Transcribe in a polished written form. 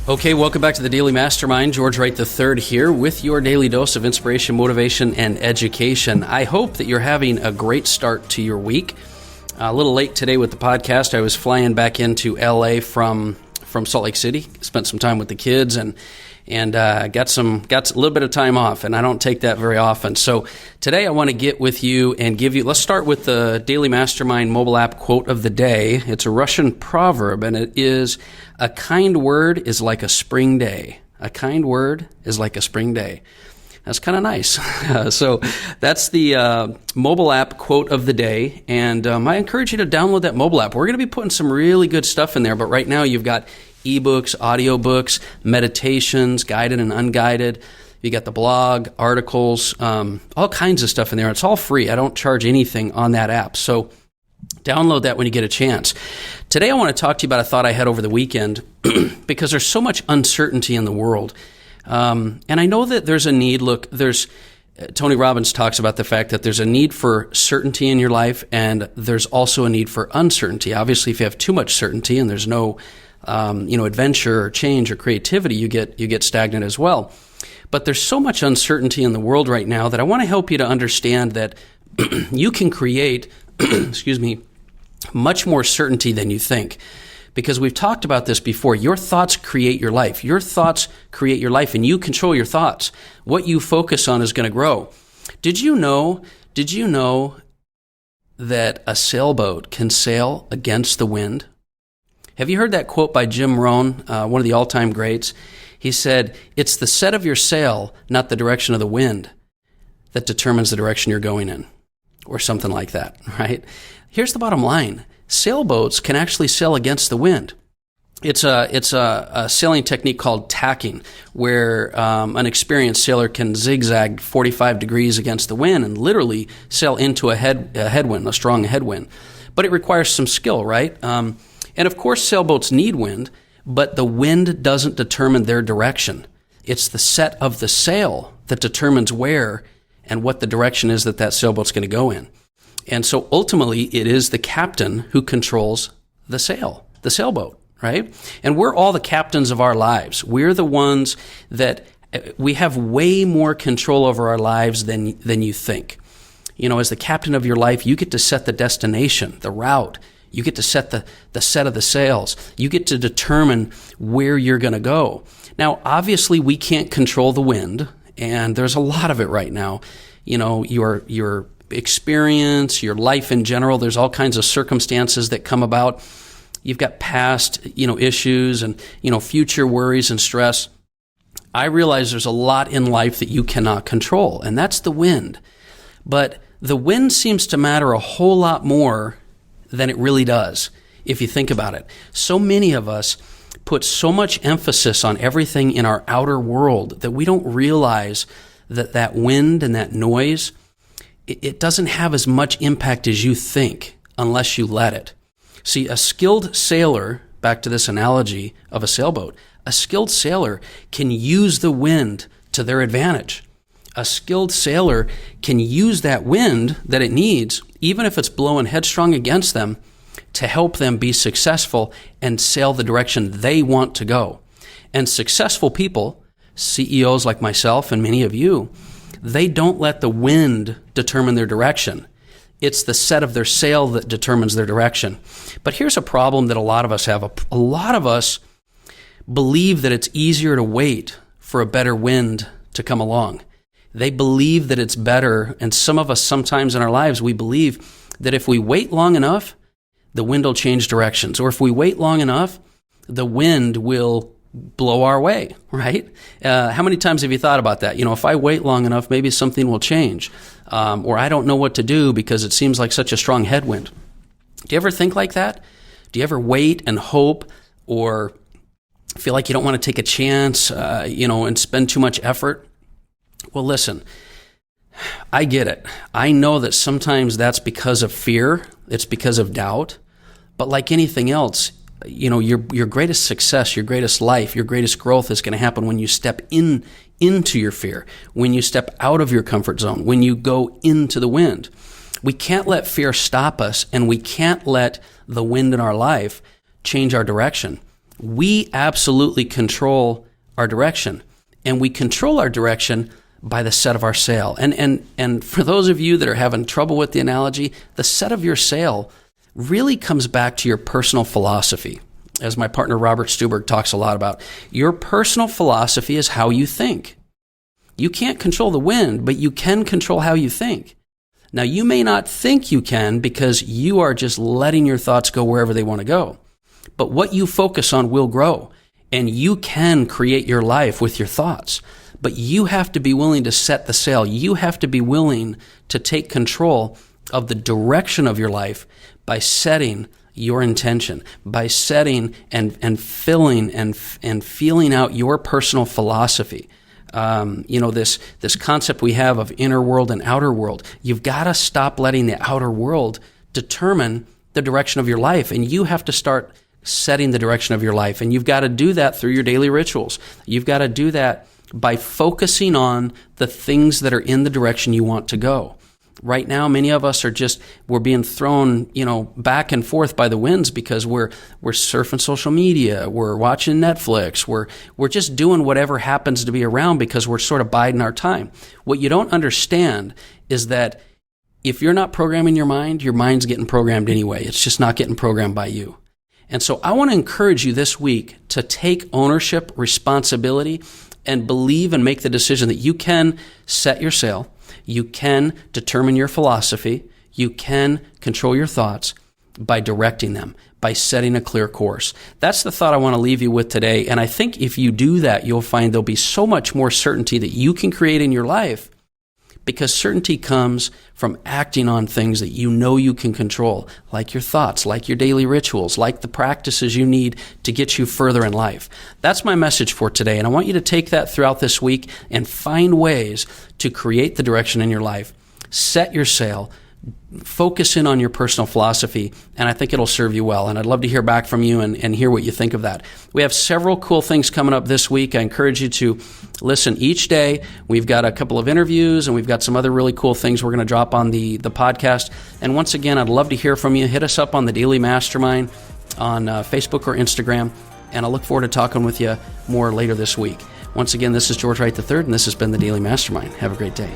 Okay, welcome back to the Daily Mastermind. George Wright III here with your daily dose of inspiration, motivation, and education. I hope that you're having a great start to your week. A little late today with the podcast. I was flying back into LA from Salt Lake City. Spent some time with the kids and got a little bit of time off, and I don't take that very often. So today I want to get with you and let's start with the Daily Mastermind mobile app quote of the day. It's a Russian proverb, and it is, "A kind word is like a spring day." A kind word is like a spring day. That's kind of nice. So that's the mobile app quote of the day, and I encourage you to download that mobile app. We're going to be putting some really good stuff in there, but right now you've got ebooks, audiobooks, meditations, guided and unguided. You got the blog, articles, all kinds of stuff in there. It's all free. I don't charge anything on that app. So download that when you get a chance. Today I want to talk to you about a thought I had over the weekend because there's so much uncertainty in the world. And I know that there's a need. Look, Tony Robbins talks about the fact that there's a need for certainty in your life, and there's also a need for uncertainty. Obviously, if you have too much certainty and there's no adventure or change or creativity, you get stagnant as well. But there's so much uncertainty in the world right now that I want to help you to understand that you can create, much more certainty than you think. Because we've talked about this before. Your thoughts create your life. Your thoughts create your life, and you control your thoughts. What you focus on is going to grow. Did you know that a sailboat can sail against the wind? Have you heard that quote by Jim Rohn, one of the all-time greats? He said, "It's the set of your sail, not the direction of the wind, that determines the direction you're going in," or something like that, right? Here's the bottom line. Sailboats can actually sail against the wind. It's a sailing technique called tacking, where an experienced sailor can zigzag 45 degrees against the wind and literally sail into a headwind, a strong headwind. But it requires some skill, right? And of course, sailboats need wind, but the wind doesn't determine their direction. It's the set of the sail that determines where and what the direction is that sailboat's going to go in. And so ultimately, it is the captain who controls the sailboat, right? And we're all the captains of our lives. We're the ones that we have way more control over our lives than you think. You know, as the captain of your life, you get to set the destination, the route. You get to set the set of the sails. You get to determine where you're going to go. Now, obviously, we can't control the wind, and there's a lot of it right now. You know, your experience, your life in general, there's all kinds of circumstances that come about. You've got past, issues and, future worries and stress. I realize there's a lot in life that you cannot control, and that's the wind. But the wind seems to matter a whole lot more than it really does, if you think about it. So many of us put so much emphasis on everything in our outer world that we don't realize that wind and that noise, it doesn't have as much impact as you think unless you let it. See, a skilled sailor, back to this analogy of a sailboat, a skilled sailor can use the wind to their advantage. A skilled sailor can use that wind that it needs, even if it's blowing headstrong against them, to help them be successful and sail the direction they want to go. And successful people, CEOs like myself and many of you, they don't let the wind determine their direction. It's the set of their sail that determines their direction. But here's a problem that a lot of us have. A lot of us believe that it's easier to wait for a better wind to come along. They believe that it's better, and some of us sometimes in our lives, we believe that if we wait long enough, the wind will change directions. Or if we wait long enough, the wind will blow our way, right? How many times have you thought about that? If I wait long enough, maybe something will change. Or I don't know what to do because it seems like such a strong headwind. Do you ever think like that? Do you ever wait and hope, or feel like you don't want to take a chance, and spend too much effort? Well, listen, I get it. I know that sometimes that's because of fear. It's because of doubt. But like anything else, your greatest success, your greatest life, your greatest growth is going to happen when you step into your fear, when you step out of your comfort zone, when you go into the wind. We can't let fear stop us, and we can't let the wind in our life change our direction. We absolutely control our direction, and we control our direction by the set of our sail. And for those of you that are having trouble with the analogy, the set of your sail really comes back to your personal philosophy. As my partner Robert Stuberg talks a lot about, your personal philosophy is how you think. You can't control the wind, but you can control how you think. Now, you may not think you can because you are just letting your thoughts go wherever they want to go. But what you focus on will grow, and you can create your life with your thoughts. But you have to be willing to set the sail. You have to be willing to take control of the direction of your life by setting your intention, by setting and filling and feeling out your personal philosophy. This concept we have of inner world and outer world. You've got to stop letting the outer world determine the direction of your life, and you have to start setting the direction of your life. And you've got to do that through your daily rituals. You've got to do that by focusing on the things that are in the direction you want to go. Right now, many of us we're being thrown, back and forth by the winds because we're surfing social media, we're watching Netflix, we're just doing whatever happens to be around because we're sort of biding our time. What you don't understand is that if you're not programming your mind's getting programmed anyway. It's just not getting programmed by you. And so I want to encourage you this week to take ownership, responsibility, and believe and make the decision that you can set your sail. You can determine your philosophy. You can control your thoughts by directing them, by setting a clear course. That's the thought I want to leave you with today. And I think if you do that, you'll find there'll be so much more certainty that you can create in your life, because certainty comes from acting on things that you know you can control, like your thoughts, like your daily rituals, like the practices you need to get you further in life. That's my message for today, and I want you to take that throughout this week and find ways to create the direction in your life. Set your sail, focus in on your personal philosophy, and I think it'll serve you well. And I'd love to hear back from you and hear what you think of that. We have several cool things coming up this week. I encourage you to listen each day. We've got a couple of interviews, and we've got some other really cool things we're going to drop on the podcast. And once again, I'd love to hear from you. Hit us up on the Daily Mastermind on Facebook or Instagram, and I look forward to talking with you more later this week. Once again, this is George Wright III, and this has been the Daily Mastermind. Have a great day.